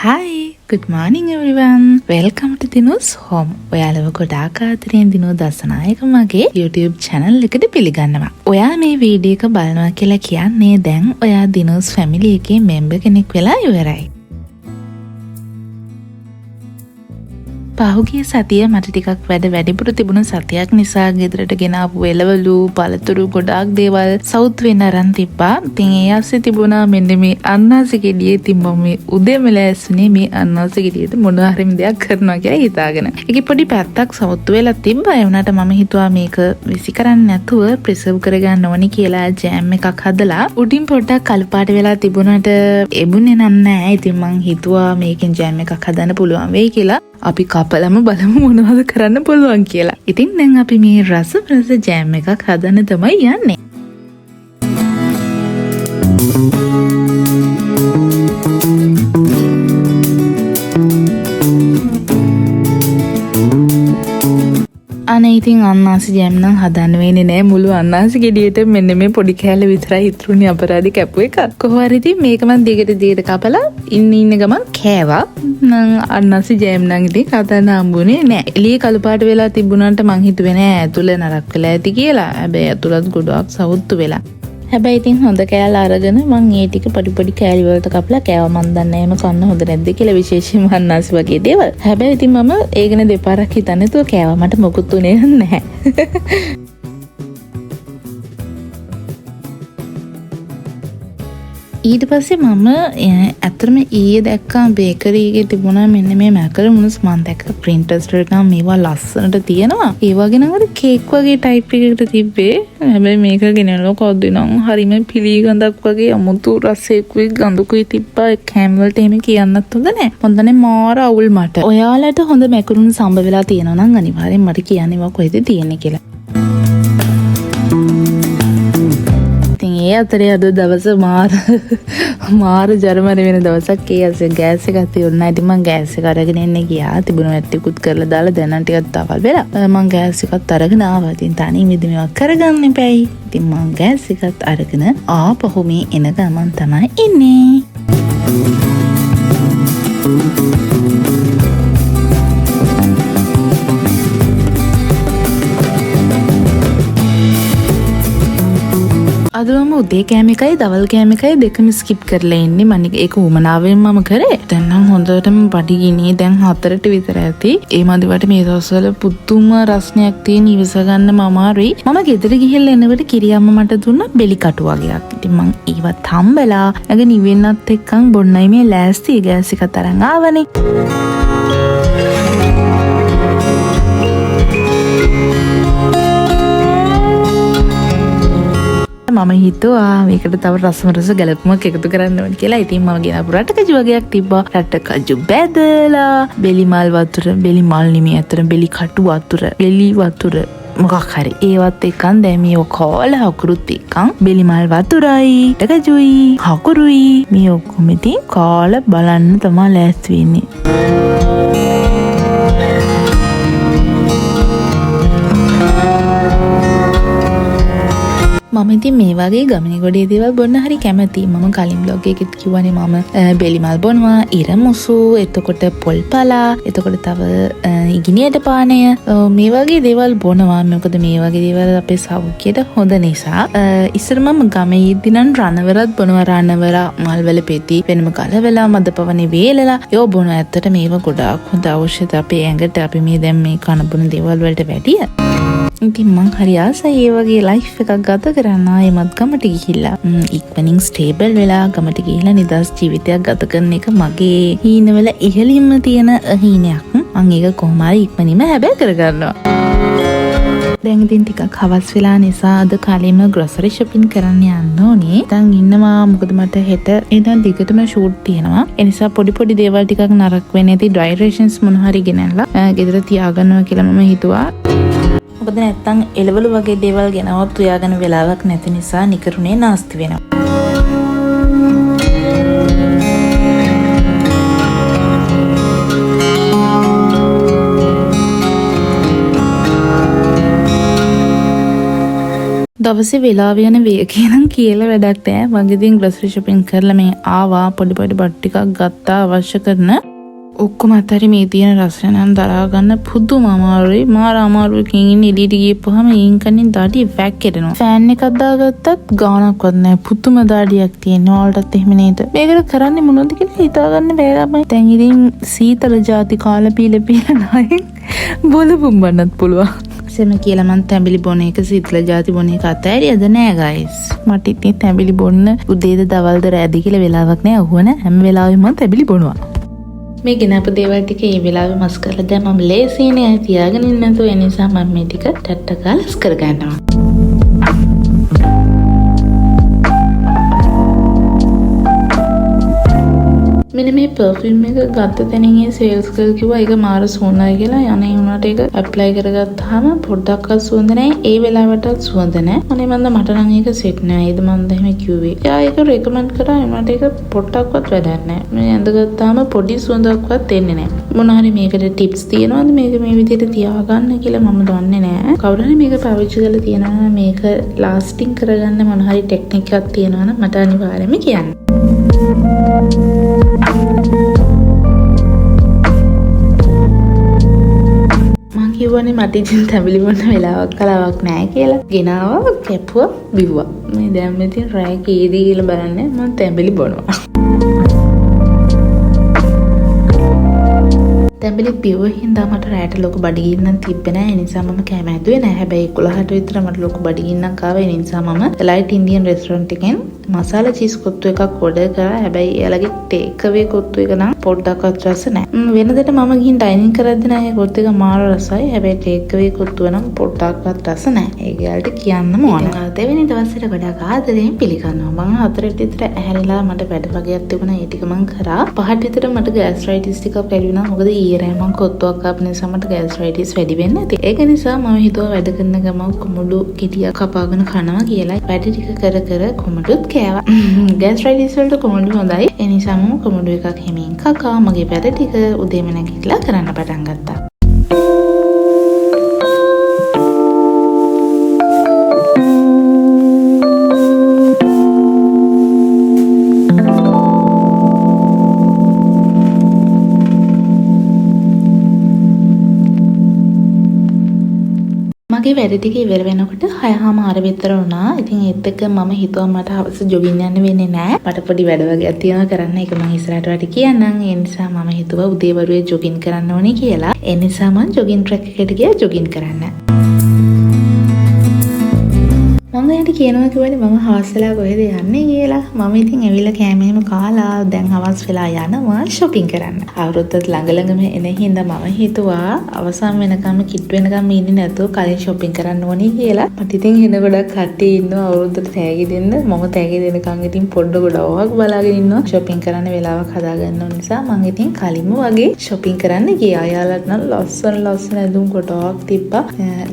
Hi, good morning everyone. Welcome to Dinu's home. ඔයාලව ගොඩාක් ආදරෙන් දිනු දසනායක මගේ YouTube channel එකට පිළිගන්නවා. ඔයා මේ වීඩියෝ එක බලනවා කියලා කියන්නේ දැන් ඔයා දිනු's family එකේ member කෙනෙක් වෙලා ඉවරයි. පහුගිය සතිය මට ටිකක් වැඩිපුර තිබුණ සතියක් නිසා ගෙදරට ගෙන ආපු එළවලු පළතුරු ගොඩාක් දේවල් සවුත් වෙන්න අරන් තිබ්බා. ඉතින් ඒ ආස්සේ තිබුණා මෙන්න මේ අන්නාසි ගෙඩියේ තිබ්බා මේ උදේම ලෑස්ුනේ මේ අන්නාසි ගෙඩියට මොනවා හරි දෙයක් කරනවා කියලා හිතාගෙන. ඒකේ පොඩි පැත්තක් සවුත් වෙලා තිබ්බා. ඒ වුණාට මම හිතුවා මේක විසි කරන්නේ නැතුව ප්‍රිසර්ව් කරගන්න ඕනි කියලා ජෑම් එකක් හදලා උඩින් පොඩ්ඩක් කළු පාට වෙලා තිබුණාට එබුනේ නැහැ. ඉතින් මං හිතුවා මේකෙන් ජෑම් එකක් හදන්න පුළුවන් වෙයි කියලා. අපි කපලම බලමු මොනවද කරන්න පුළුවන් කියලා. ඉතින් දැන් අපි මේ රස ජෑම් එකක් හදන්න තමයි යන්නේ. අනේ ඉතින් අන්නාසි ජෑම් නම් හදන්න වෙන්නේ නෑ. මුළු අන්නාසි ගෙඩියට මෙන්න මේ පොඩි කෑල්ල විතරයි ඉතුරුනේ අපරාධි කැපුව එක. කොහොම හරි ඉතින් මේක මම දිගට කපලා ඉන්න ගමන් කෑවා. නම් අන්නාසි ජෑම් නම් ඉතින් හදන්න හම්බුනේ නෑ. එළියේ කළු පාට වෙලා තිබුණාට මං හිතුවේ නෑ ඇතුළේ නරක් වෙලා ඇති කියලා. හැබැයි ඇතුළත් ගොඩක් සවුත්තු වෙලා. හැබැයි ඉතින් හොඳ කෑල්ල අරගෙන මං ඒ ටික පොඩි කෑලි වලට කපලා කෑවා. මන් දන්නේ එහෙම කන්න හොඳ නැද්ද කියලා විශේෂයෙන්ම අන්නාසි වගේ දේවල්. හැබැයි ඉතින් මම ඒ ගැන දෙපාරක් හිතන්නේ නැතුව කෑවා. මට මොකුත් උනේ නැහැ. ඊට පස්සේ මම ඇත්තටම ඊයේ දැක්කා බේකරි එකේ තිබුණා මෙන්න මේ මැකරොන්ස් මම දැක්ක ප්‍රින්ටර්ස් වලට නම් මේවා ලස්සනට තියෙනවා. ඒ වගේ නම් අර කේක් වගේ ටයිප් එකකට තිබ්බේ. හැබැයි මේක ගෙනල්ලා කවුද නම් හරිම පිළිගඳක් වගේ අමුතු රසයකුයි ගඳකුයි තිබ්බා. ඒ කෑම් වලට එහෙම කියන්නත් හොඳ නැහැ. හොඳනේ මාර අවුල් මට. ඔයාලට හොඳ මැකරොන්ස් හම්බ වෙලා තියෙනවා නම් අනිවාර්යෙන් මට කියන්න ඒවා කොහෙද තියෙන්නේ කියලා. ඒ අතරේ අද දවස මාර ජර්මන වෙන දවසක්. ඒ ඇසේ ගෑස් එකක් තියුණා. ඉතින් මං ගෑස් එක අරගෙන එන්න ගියා. තිබුණ වැට්ටිකුත් කරලා දාලා දැන් නම් ටිකක් තවල් වෙලා. මං ගෑස් එකත් අරගෙන ආවා. ඉතින් තනියම මේවා කරගන්න එපැයි. ඉතින් මං ගෑස් එකත් අරගෙන ආපහු මේ එන ගමන් තමයි ඉන්නේ. අදම උදේ කෑම එකයි දවල් කෑම එකයි දෙකම ස්කිප් කරලා ඉන්නේ. මම ඒක උමනාවෙන් මම කරේ. දැන් නම් හොඳටම බඩගිනි. දැන් 4ට විතර ඇති. ඒ මදිවට මේ දවස්වල පුදුම රසණයක් තියෙන ඉවස ගන්න අමාරුයි. මම ගෙදර ගිහිල්ලා එනකොට කිරියම්ම මට දුන්න බෙලි කටු වගේක්. ඉතින් මං ඒවත් හම්බලා නැග නිවෙන්නත් එක්කන් බොන්නයි මේ ලෑස්ති ගෑස් එක තරන් ආවනේ. මම හිතුවා මේකට තව රස ගැලපුමක් එකතු කරන්න ඕනේ කියලා. ඉතින් මම ගෙනාපු රටකජු වගේක් තිබ්බා. රටකජු බැදලා බෙලි මල් වතුර, බෙලි මල් නෙමෙයි අතර බෙලි කටු වතුර, බෙලි වතුර මොකක් හරි ඒවත් එක්කන් දැන් මේ ඔක්කොල හකුරුත් එක්කන් බෙලි මල් වතුරයි, රටකජුයි, හකුරුයි මේ ඔක්කොම ඉතින් කාලා බලන්න තමයි ලෑස්ති වෙන්නේ. මම ඉතින් මේ වගේ ගමනේ ගොඩේ දේවල් බොන්න හරි කැමතියි. මම කලින් බ්ලොග් එකෙත් කිව්වනේ මම බෙලිමල් බොනවා, ඉරමුසු, එතකොට පොල්පලා, එතකොට තව ඉගිනියට පානය මේ වගේ දේවල් බොනවා. මොකද මේ වගේ දේවල් අපේ සෞඛ්‍යයට හොඳ නිසා. ඉස්සර මම ගමේ ඉද්දි නම් රණවරත් බොනවා. රණවර මල්වල පෙති වෙනම කලවලා මදපවනේ වේලලා ඒව බොන. ඇත්තට මේව ගොඩාක් හොඳ ඖෂධ අපේ ඇඟට. අපි මේ දැන් මේ කන බොන දේවල් වලට වැඩිය. ඉතින් මං හරි ආසයි ඒ වගේ ලයිෆ් එකක් ගත කරන්න. ආයෙමත් ගමට ගිහිල්ලා ඉක්මනින් ස්ටේබල් වෙලා ගමට ගිහිල්ලා නිදහස් ජීවිතයක් ගත කරන එක මගේ හීනවල ඉහළින්ම තියෙන හීනයක්. මං ඒක කොහොම හරි ඉක්මනින්ම හැබැයි කරගන්නවා. දැන් ඉතින් ටිකක් හවස් වෙලා නිසා අද කාලෙම ග්‍රොසරි shopping කරන්න යන්න ඕනේ. දැන් ඉන්නවා මොකද මට හෙට ඉතින් දිගටම ෂූට් තියෙනවා. ඒ නිසා පොඩි දේවල් ටිකක් නරක වෙන්නේ නැති ඩ්‍රයි රේෂන්ස් මොන හරි ගෙනල්ලා ගෙදර තියාගන්නවා කියලා මම හිතුවා. මොකද නැත්තම් එළවලු වගේ දේවල් ගෙනවත් උයාගෙන වෙලාවක් නැති නිසා නිකරුණේ නාස්ති වෙනවා. දවසේ වෙලාව යන වේගය නම් කියලා වැඩක් නෑ. මගේ ඉතින් ග්‍රොසරි shopping කරලා මේ ආවා පොඩි පොඩි බත් ටිකක් ගත්තා අවශ්‍ය කරන. ඔක්කොම අතරේ මේ තියෙන රසය නම් දරා ගන්න පුදුම අමාරුයි. මාර අමාරුවකින් ඉන්නේ එළියට ගියපුවාම ඊන් කන්නේ දාඩිය වැක්කෙනවා. ෆෑන් එකක් දාගත්තත් ගාණක්වත් නෑ. පුදුම දාඩියක් තියෙනවා. ඔයාලටත් එහෙම නේද? මේකට කරන්නේ මොනවද කියලා හිතාගන්න බෑ ළමයි. දැන් ඉතින් සීතල ಜಾති කාලා පීලා නායෙන් බොල පුම්බන්නත් පුළුවන්. සෙම කියලා මං තැඹිලි බොන එක සීතල ಜಾති බොන එක අතෑරියද නෑ ගයිස්. මට ඉතින් තැඹිලි බොන්න උදේද දවල්ද රැද කියලා වෙලාවක් නෑ. අහුවන හැම වෙලාවෙම මං තැඹිලි බොනවා. මේ ගෙනාපු දේවල් ටික මේ වෙලාවේ මස් කරලා දැන් මම ලේසියනේ තියාගෙන ඉන්න නැතුව ඒ නිසා මම මේ ටික ටට්ට ගාලා ලස් කර ගන්නවා. මෙන්න මේ perfume එක ගත්ත තැනින් ඒ සේල්ස් ගර්ල් කිව්වා ඒක මාර සුවඳයි කියලා. යන්නේ උනාට ඒක ඇප්ලයි කරගත්තාම පොඩ්ඩක්වත් සුවඳ නැහැ. ඒ වෙලාවටත් සුවඳ නැහැ. අනේ මන්ද මට නම් ඒක සෙට් නෑ. ඒද මන්ද එහෙම කිව්වේ. එයා ඒක රෙකමන්ඩ් කරා. උනාට ඒක පොඩ්ඩක්වත් වැඩක් නැහැ. මේ ඇඳගත්තාම පොඩි සුවඳක්වත් එන්නේ නැහැ. මොන හරි මේකට ටිප්ස් තියෙනවද මේක මේ විදිහට තියාගන්න කියලා මම දන්නේ නැහැ. කවුරු හරි මේක පාවිච්චි කරලා තියෙනවා නම් මේක ලාස්ටිං කරගන්න මොන හරි ටෙක්නික් එකක් තියෙනවා නම් මට අනිවාර්යයෙන්ම කියන්න. කිව්වනේ මට ඉතින් තැඹිලි බොන්න වෙලාවක් කලාවක් නැහැ කියලා. ගෙනාවා කැපුවා බිව්වා. මේ දැන් මෙතින් රෑ කීයද කියලා බලන්න මම තැඹිලි බොනවා. තැඹිලි බිව්ව හින්දා මට රෑට ලොකු බඩගින්නක් තිබ්බේ නැහැ. ඒ නිසා මම කෑම හැදුවේ නැහැ. හැබැයි 11ට විතර මට ලොකු බඩගින්නක් ආවා. ඒ නිසා මම ලයිට් ඉන්දියන් රෙස්ටොරන්ට් එකෙන් මසාලා චීස් කොත්තු එකක් ඕඩර් කරා. හැබැයි එයාලගේ ටේක් අවේ කොත්තු එක නම් පොඩ්ඩක්වත් රස නැහැ. වෙනදට මම ගිහින් ඩයිනින් කරද්දී නම් ඒ කොත්තු එක මාර රසයි. හැබැයි ටේක් අවේ කොත්තුව නම් පොඩ්ඩක්වත් රස නැහැ. ඒක යාලට කියන්නම ඕන. දෙවෙනි දවසේට ගොඩක් ආදරෙන් පිළිගන්නවා. මම 4ට විතර ඇහැරිලා මට වැඩ වගේක් තිබුණා. ඒ ටික මම කරා. 5ට විතර මට ගෑස්ට්‍රයිටිස් ටිකක් වැඩි වුණා. මොකද ඊයේ මම කොත්තුවක් කාපු නිසා මට ගෑස්ට්‍රයිටිස් වැඩි වෙන්නේ නැති. ඒක නිසා මම හිතුවා වැඩ කරන ගමන් කොමඩු කිටියක් කපාගෙන කනවා කියලා. වැඩ ටික කර කර කොමඩුත් කෑවා. ගෑස්ට්‍රයිටිස් වලට කොමඩු හොඳයි. ඒ නිසා මම කොමඩු එකක් හැමින් කකා මගේ වැඩ ටික උදේම නැගිටලා කරන්න පටන් ගත්තා. මගේ වැඩ ටික ඉවර වෙනකොට 6:00 විතර වුණා. ඉතින් ඒත් එක්ක මම හිතුවා මට හවස ජොගින් යන්න වෙන්නේ නැහැ. මට පොඩි වැඩ වගේක් තියෙනවා කරන්න. ඒක මම ඉස්සරහට වට කියන්නම්. ඒ නිසා මම හිතුවා උදේවරුේ ජොගින් කරන්න ඕනේ කියලා. ඒ නිසා මම ජොගින් ට්‍රැක් එකට ගියා ජොගින් කරන්න. මම එයාට කියනවා කිව්වනේ මම හවස් වෙලා කොහෙද යන්නේ කියලා. මම ඉතින් ඇවිල්ලා කෑම එහෙම කාලා දැන් හවස් වෙලා යනවා shopping කරන්න. අවුරුද්දත් ළඟම එන හින්දා මම හිතුවා අවසන් වෙනකම් කිට් වෙනකම් ඉන්නේ නැතුව කලින් shopping කරන්න ඕනේ කියලා. මට ඉතින් එන ගොඩක් කට්ටිය ඉන්නවා අවුරුද්දට තෑගි දෙන්න. මම තෑගි දෙනකම් ඉතින් පොඩ්ඩ ගොඩක් බලාගෙන ඉන්නවා. shopping කරන්න වෙලාවක් හදාගන්න ඕන නිසා මම ඉතින් කලින්ම වගේ shopping කරන්න ගියා. යාළුවත් නම් ලස්සන ඇඳුම් ගොඩක් තිබ්බා.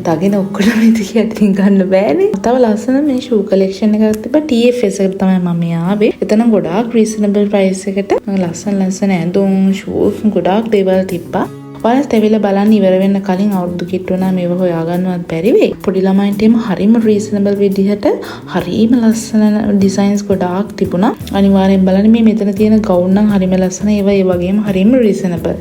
දගෙන ඔක්කොම ඉතින් ගන්න බෑනේ. තව ලස්සන මේ ෂූ කලෙක්ෂන් එකක් තිබ්බා. TFS එකට තමයි මම ආවේ. එතන ගොඩාක් රීසනබල් ප්‍රයිස් එකට ලස්සන ඇඳුම් ෂූස් ගොඩාක් දේවල් තිබ්බා. ඔයාලත් ඇවිල්ලා බලන්න ඉවර වෙන්න කලින් අවුරුදු කිට්ටු නම් මේව හොයාගන්නවත් බැරි වෙයි. පොඩි ළමයින්ට එම හරිම රීසනබල් විදිහට හරිම ලස්සන ඩිසයින්ස් ගොඩාක් තිබුණා. අනිවාර්යෙන් බලන්න මේ මෙතන තියෙන ගවුම් නම් හරිම ලස්සන. ඒවා ඒ වගේම හරිම රීසනබල්.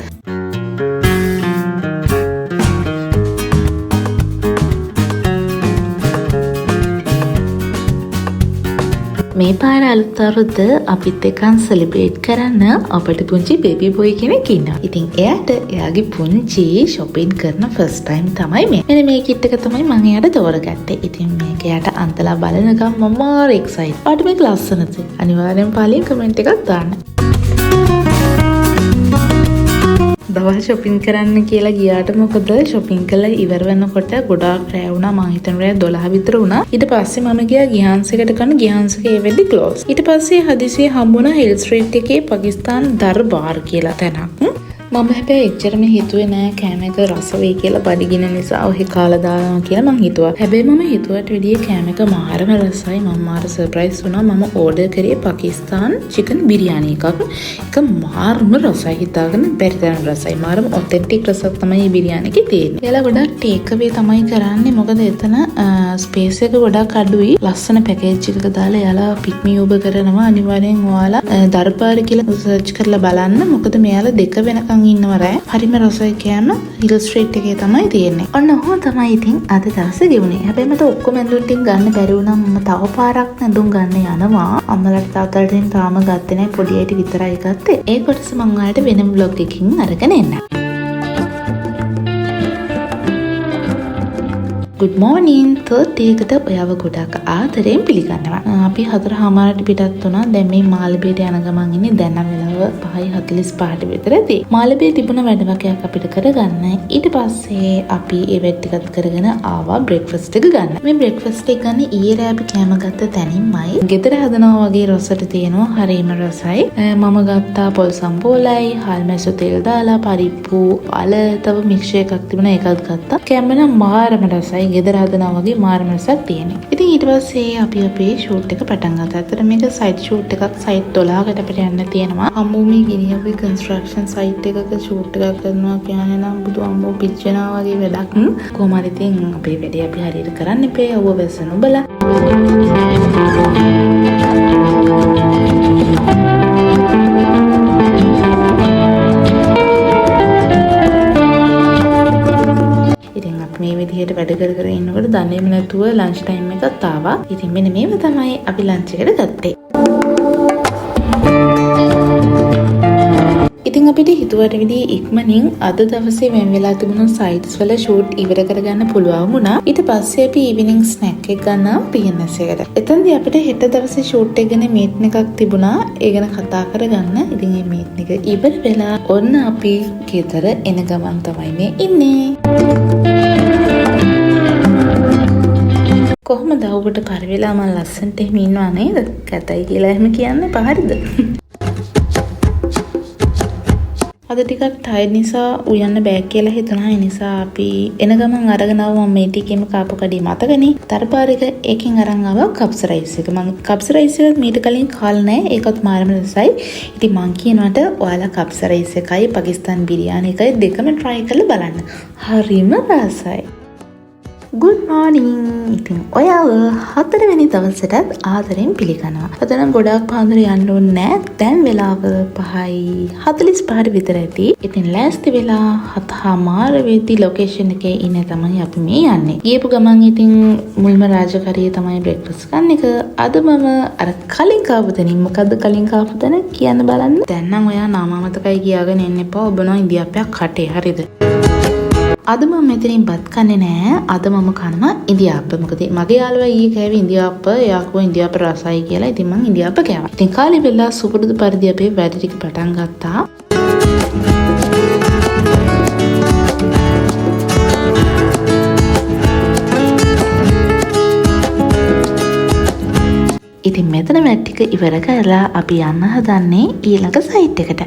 මේ පාර අලුත් අවුරුද්ද අපිත් එක්කන් සෙලිබ්‍රේට් කරන්න අපිට පුංචි බේබි බොයි කෙනෙක් ඉන්නවා. ඉතින් එයාට එයාගේ පුංචි shopping කරන first time තමයි මේ. මෙන්න මේ කිට් එක තමයි මම එයාට තෝරගත්තේ. ඉතින් මේක එයාට අන්තලා බලනකම් මම මාර එක්සයිට්. ඔයාලට මේක ලස්සනද? අනිවාර්යෙන් පාලියෙන් කමෙන්ට් එකක් දාන්න. දවල් shopping කරන්න කියලා ගියාට මොකද shopping කරලා ඉවර වෙනකොට ගොඩාක් රැ වුණා. මං හිතන රැ 12 විතර වුණා. ඊට පස්සේ මම ගියා ගිහාන්ස් එකට කරන ගිහාන්ස් එකේ ඒ වෙලෙදි ක්ලෝස්. ඊට පස්සේ හදිසියේ හම්බුණා හිල් ස්ට්‍රීට් එකේ පාකිස්තාන් දර්බාර් කියලා තැනක්. මම හැබැයි එච්චරම හිතුවේ නෑ කෑම එක රස වෙයි කියලා බඩගින නිසා ඔහි කාලා දානවා කියලා මං හිතුවා. හැබැයි මම හිතුවට වැඩිය කෑම එක මාරම රසයි. මම මාර සර්ප්‍රයිස් වුණා. මම ඕඩර් කරේ පාකිස්තාන් චිකන් බිරියානි එකක්. ඒක මාරම රසයි. හිතාගෙන බැරි තරම් රසයි. මාරම ඔතෙන්ටික් රසක් තමයි මේ බිරියානි එකේ තියෙන්නේ. එයාලා ගොඩක් ටේක් අවේ තමයි කරන්නේ. මොකද එතන ස්පේස් එක ගොඩක් අඩුයි. ලස්සන පැකේජ් එකක දාලා එයාලා පික් මී ඔබ කරනවා. අනිවාර්යෙන් ඔයාලා දරපාර කියලා සර්ච් කරලා බලන්න. මොකද මෙයාලා දෙක වෙනකන් ඉන්නව රෑ. හරිම රසයි කෑම. හිල් ස්ට්‍රීට් එකේ තමයි තියෙන්නේ. ඔන්න ඔහොම තමයි ඉතින් අද දවසේ ගෙවුනේ. හැබැයි මට ඔක්කොම ඇඳුම් ටික ගන්න බැරි වුණා. මම තව පාරක් ඇඳුම් ගන්න යනවා. අම්මලාට තාත්තලාට තාම ගත්තේ නැහැ. පොඩි අයට විතරයි ගත්තේ. ඒ කොටස මම ඔයාලට වෙනම vlog එකකින් අරගෙන එන්නම්. Good morning. third day එකට ඔයාව ගොඩක් ආදරයෙන් පිළිගන්නවා. අපි 4:00ට පිටත් වුණා. දැන් මේ මාළඹේට යන ගමන් ඉන්නේ. දැන් නම් වෙලාව 5:45ට විතරදී. මාළඹේ තිබුණ වැඩ වගේක් අපිට කරගන්න. ඊට පස්සේ අපි ඒ වැඩ ටිකත් කරගෙන ආවා බ්‍රේක්ෆාස්ට් එක ගන්න. මේ බ්‍රේක්ෆාස්ට් එක ගන්න ඊයේ රෑ අපි කෑම ගත්ත තැනින්මයි. ගෙදර හදනවා වගේ රසට තියෙනවා. හරිම රසයි. මම ගත්තා පොල් සම්බෝලයි, හාල් මැස්සු තෙල් දාලා, පරිප්පු, අල තව මික්ස්චර් එකක් තිබුණා. ඒකත් ගත්තා. කෑම නම් මාරම රසයි. ගෙදර හදනවා වගේ මාරම රසක් තියෙනවා. ඉතින් ඊට පස්සේ අපි අපේ ෂූට් එක පටන් ගත්තා. අතට මේක සයිඩ් ෂූට් එකක්. සයිඩ් 12කට අපිට යන්න තියෙනවා. අම්මෝ මේ ගිනියගේ කන්ස්ට්‍රක්ෂන් සයිට් එකක ෂූට් එකක් කරනවා කියන්නේ නම් බුදු අම්මෝ පිච්චෙනවා වගේ වැඩක්. කොහොම හරි ඉතින් අපේ වැඩේ අපි හරියට කරන්න එපේ. අවුව වැසනු බලා. මේ විදිහට වැඩ කර ඉන්නකොට දන්නේම නැතුව ලන්ච් ටයිම් එකත් ආවා. ඉතින් මෙන්න මේව තමයි අපි ලන්ච් එකට ගත්තේ. ඉතින් අපිට හිතුවට විදිහ ඉක්මනින් අද දවසේ වෙන වෙලා තිබුණු සයිට්ස් වල ෂූට් ඉවර කරගන්න පුළුවන් වුණා. ඊට පස්සේ අපි ඊවිනිං ස්නැක් එක ගන්නවා PNS එකට. එතනදී අපිට හෙට දවසේ ෂූට් එක ගැන මීටින් එකක් තිබුණා. ඒ ගැන කතා කරගන්න. ඉතින් මේ මීටින් එක ඉවර වෙලා ඔන්න අපි ගෙදර එන ගමන් තමයි මේ ඉන්නේ. කොහොමද ඔබට පරි වෙලා මම ලස්සනට එහෙම ඉන්නවා නේද? කැතයි කියලා එහෙම කියන්නේ පහරිද? අද ටිකක් ටයර්ඩ් නිසා උයන්න බෑ කියලා හිතුණා. ඒ නිසා අපි එන ගමන් අරගෙන ආවා මම මේ ටිකේම කාපු කඩේ මතකනේ. තරපාර එක එකකින් අරන් ආවා කප්ස් රයිස් එක. මම කප්ස් රයිස් එක මීට කලින් කාලා නැහැ. ඒකත් මාරම රසයි. ඉතින් මං කියනවාට ඔයාලා කප්ස් රයිස් එකයි පාකිස්තාන් බිරියානි එකයි දෙකම try කරලා බලන්න. හරිම රසයි. Good morning. ඉතින් ඔයාව 4 වෙනි දවසටත් ආදරෙන් පිළිගන්නවා. අද නම් ගොඩාක් පාන්දර යන්න ඕනේ නැහැ. දැන් වෙලාව 5:45 විතර ඇති. ඉතින් ලෑස්ති වෙලා 7:00 වෙද්දි ලොකේෂන් එකේ ඉන්නේ තමයි අපි මේ යන්නේ. ගියපු ගමන් ඉතින් මුල්ම රාජකාරිය තමයි බ්‍රේක්ෆාස්ට් ගන්න එක. අද මම අර කලින් කාපු තැනින් මොකද්ද කලින් කාපු තැන කියන්න බලන්න. දැන් නම් ඔයා නාමමතකයි කියාගෙන එන්න එපා. ඔබ නෝ ඉන්දියාප්පයක් කටේ හරිද? අද මම මෙතනින් බත් කන්නේ නෑ. අද මම කනවා ඉන්දියාප්ප. මොකද මගේ යාළුවා ඊයේ කෑවේ ඉන්දියාප්ප. එයා කිව්වා ඉන්දියාප්ප රසයි කියලා. ඉතින් මම ඉන්දියාප්ප කෑවා. ඉතින් කාලේ වෙලා සුපුරුදු පරිදි අපේ වැඩ ටික පටන් ගත්තා. ඉතින් මෙතන වැඩ ටික ඉවර කරලා අපි යන්න හදන්නේ ඊළඟ සයිට් එකට.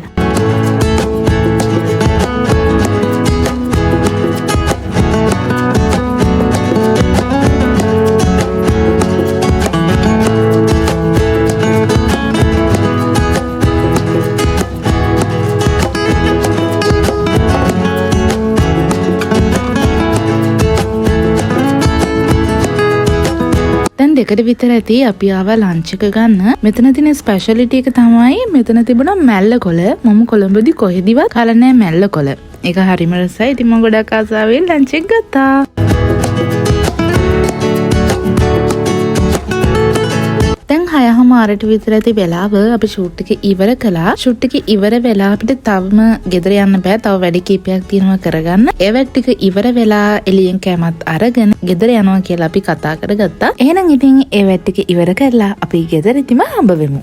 දෙකට විතර ඇති අපි ආවා ලන්ච් එක ගන්න. මෙතන තියෙන ස්පෙෂලිටි එක තමයි මෙතන තිබුණා මැල්ල කොළ. මම කොළඹදී කොහෙදිවත් කලා නැහැ මැල්ල කොළ. ඒක හරිම රසයි. ඉතින් මම ගොඩක් ආසාවෙන් ලන්ච් එක ගත්තා. දැන් 6:00 විතර ඇති වෙලාව අපි ෂූට් එක ඉවර කළා. ෂූට් එක ඉවර වෙලා අපිට තවම ගෙදර යන්න බෑ. තව වැඩ කීපයක් තියෙනවා කරගන්න. ඒ වැඩ ටික ඉවර වෙලා එළියෙන් කෑමත් අරගෙන ගෙදර යනවා කියලා අපි කතා කරගත්තා. එහෙනම් ඉතින් ඒ වැඩ ටික ඉවර කරලා අපි ගෙදර ඉතිම හම්බ වෙමු.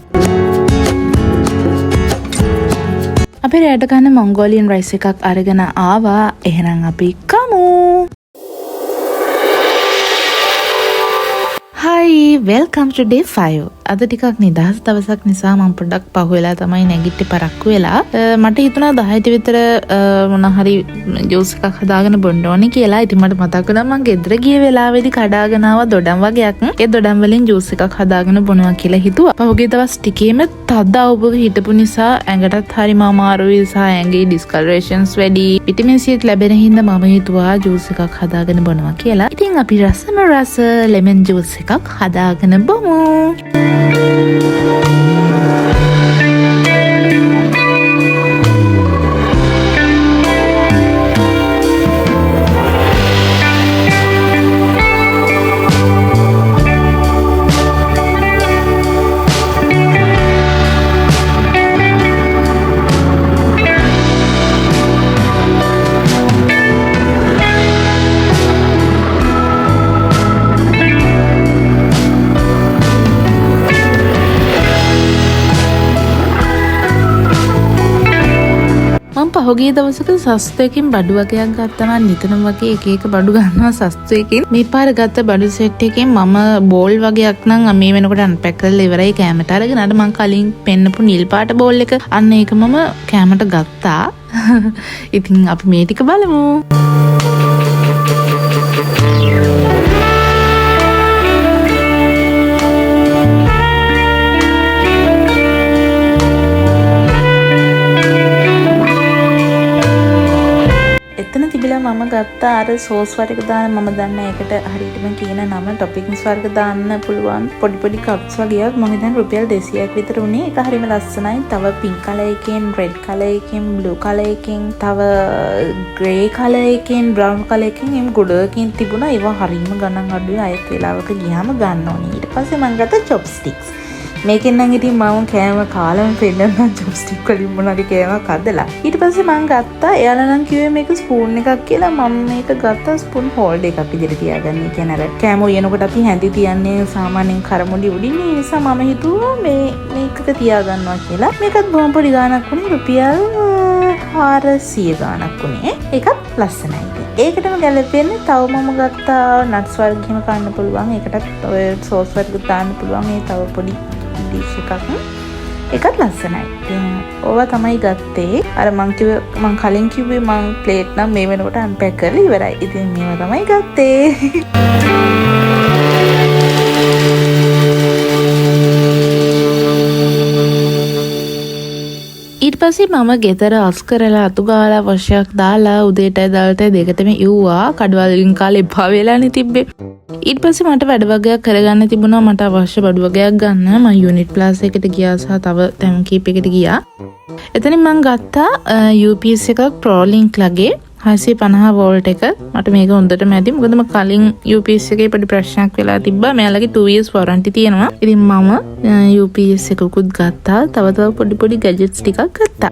අපි රැට ගන්න මොන්ගෝලියන් රයිස් එකක් අරගෙන ආවා. එහෙනම් අපි කමු. Hi, welcome to day 5. අද ටිකක් නිදහස් දවසක් නිසා මම පොඩ්ඩක් පහුවෙලා තමයි නැගිට්ටි පරක්කු වෙලා. මට හිතුණා 10ට විතර මොන හරි ජූස් එකක් හදාගෙන බොන්න ඕනේ කියලා. ඉතින් මට මතක් වුණා මම ගෙදර ගිය වෙලාවේදී කඩාගෙන ආව දොඩම් වගේක්. ඒ දොඩම් වලින් ජූස් එකක් හදාගෙන බොනවා කියලා හිතුවා. පහුගිය දවස් ටිකේම තද අවුබක හිටපු නිසා ඇඟටත් හරිම අමාරුයි සහ ඇඟේ ඩිස්කලරේෂන්ස් වැඩි. විටමින් C ලැබෙන හින්දා මම හිතුවා ජූස් එකක් හදාගෙන බොනවා කියලා. ඉතින් අපි රසම රස ලෙමන් ජූස් එකක් හදාගෙන බොමු. පහුගිය දවසක සස්තුවකින් බඩු වගේක් ගත්තා නම් නිතරම වගේ එක එක බඩු ගන්නවා සස්තුවකින්. මේ පාර ගත්ත බඩු සෙට් එකෙන් මම බෝල් වගේක් නම් මේ වෙනකොට අන්පැක් කරලා ඉවරයි කැමට අරගෙන. අර මං කලින් පෙන්නපු නිල් පාට බෝල් එක අන්න ඒක මම කැමට ගත්තා. ඉතින් අපි මේ ටික බලමු. මම ගත්ත අර සෝස් වර්ග දාන මම දන්න එකට හරියටම කියන නම ටොපින්ස් වර්ග දාන්න පුළුවන් පොඩි පොඩි කප්ස් වගේක් මම හිතන්නේ රුපියල් 200ක් විතර උනේ. ඒක හරියම ලස්සනයි. තව පින්ක් කලර් එකකින්, රෙඩ් කලර් එකකින්, බ්ලූ කලර් එකකින්, තව ග්‍රේ කලර් එකකින්, බ්‍රවුන් කලර් එකකින් එම් ගොඩකින් තිබුණා. ඒවා හරියම ගණන් අඩුයි. අයත් වෙලාවක ගියාම ගන්න ඕනේ. ඊට පස්සේ මම ගත්ත චොප්ස්ටික්ස්. මේකෙන් නම් ඉතින් මම කෑම කාලම පෙන්නන්න චොප්ස්ටික් වලින් මොනවාරි කෑමක් හදලා. ඊට පස්සේ මම ගත්තා. එයාලා නම් කිව්වේ මේක ස්පූන් එකක් කියලා. මම මේක ගත්තා ස්පූන් හෝල්ඩර් එකක් විදිහට තියාගන්න. ඒ කියන්නේ අර කෑම උයනකොට අපි හැඳි තියන්නේ සාමාන්‍යයෙන් කරමුඩි උඩින්. ඒ නිසා මම හිතුවා මේකක තියාගන්නවා කියලා. මේකත් බොහොම පොඩි ගාණක් වුණේ රුපියල් 400 ගාණක් වුණේ. ඒකත් ලස්සනයි. ඒකටම ගැලපෙන්නේ තව මම ගත්තා නට්ස් වර්ග එහෙම කන්න පුළුවන්. ඒකටත් ඔය සෝස් වර්ග දාන්න පුළුවන්. මේ තව පොඩි ඩිෂ් එකක්. ඒකත් ලස්සනයි. ඉතින් ඕවා තමයි ගත්තේ. අර මං කලින් කිව්වේ මං ප්ලේට් නම් මේ වෙනකොට අන්පැක් කරලා ඉවරයි. ඉතින් මේවා තමයි ගත්තේ. ඊට පස්සේ මම ගෙදර අස් කරලා අතු ගාලා වශයක් දාලා උදේට දවල්ට දෙකටම ඉව්වා. කඩවලින් කාලේ එපා වෙලානේ තිබ්බේ. ඊට පස්සේ මට වැඩ වගේක් කරගන්න තිබුණා. මට අවශ්‍ය බඩු වගේක් ගන්න. මම යුනිට් ප්ලස් එකට ගියා සහ තව තැන් කීපයකට ගියා. එතනින් මම ගත්තා UPS එකක් ප්‍රෝලින්ක් ලගේ 650 වෝල්ට් එක. මට මේක හොඳටම ඇති. මොකද මම කලින් UPS එකේ පොඩි ප්‍රශ්නයක් වෙලා තිබ්බා. මෙයාලගේ 2 years warranty තියෙනවා. ඉතින් මම UPS එකකුත් ගත්තා. තව පොඩි පොඩි ගැජට්ස් ටිකක් ගත්තා.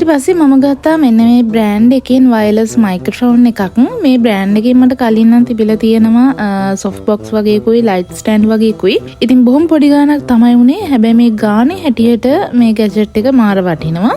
පස්සේ මම ගත්තා මෙන්න මේ බ්‍රෑන්ඩ් එකෙන් වයර්ලස් මයික්‍රොෆෝන් එකක්. මේ බ්‍රෑන්ඩ් එකෙන් මට කලින් නම් තිබිලා තියෙනවා සොෆ්ට් බොක්ස් වගේකුයි ලයිට් ස්ටෑන්ඩ් වගේකුයි. ඉතින් බොහොම පොඩි ගාණක් තමයි උනේ. හැබැයි මේ ගානේ හැටියට මේ ගැජට් එක මාර වටිනවා.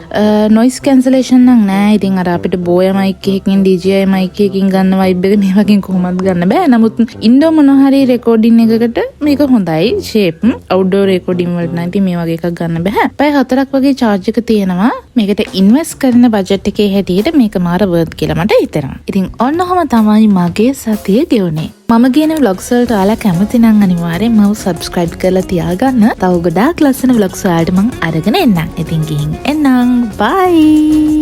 නොයිස් කැන්සලේෂන් නම් නෑ. ඉතින් අර අපිට බෝය මයික් එකකින් DJI මයික් එකකින් ගන්න වයිබ් එක මේ වගේ කොහොමද ගන්න බෑ. නමුත් ඉන්ඩෝ මොනවා හරි රෙකෝඩින් එකකට මේක හොඳයි. ෂේප් අවුට්ඩෝර් රෙකෝඩින් වලට නම් ඉතින් මේ වගේ එකක් ගන්න බෑ. පැය 4ක් වගේ charge එක තියෙනවා. මේකට ඉන්වෙස්ට් කරන බජට් එකේ හැටියට මේක මාර වර්ත් කියලා මට හිතෙනවා. ඉතින් ඔන්නෝම තමයි මගේ සතිය ගෙවුනේ. මම කියන vlogs වලට ඔයාලා කැමති නම් අනිවාර්යෙන් මම subscribe කරලා තියාගන්න. තව ගොඩාක් ලස්සන vlogs වලට මම අරගෙන එන්නම්. ඉතින් ගිහින් එන්නම්. bye.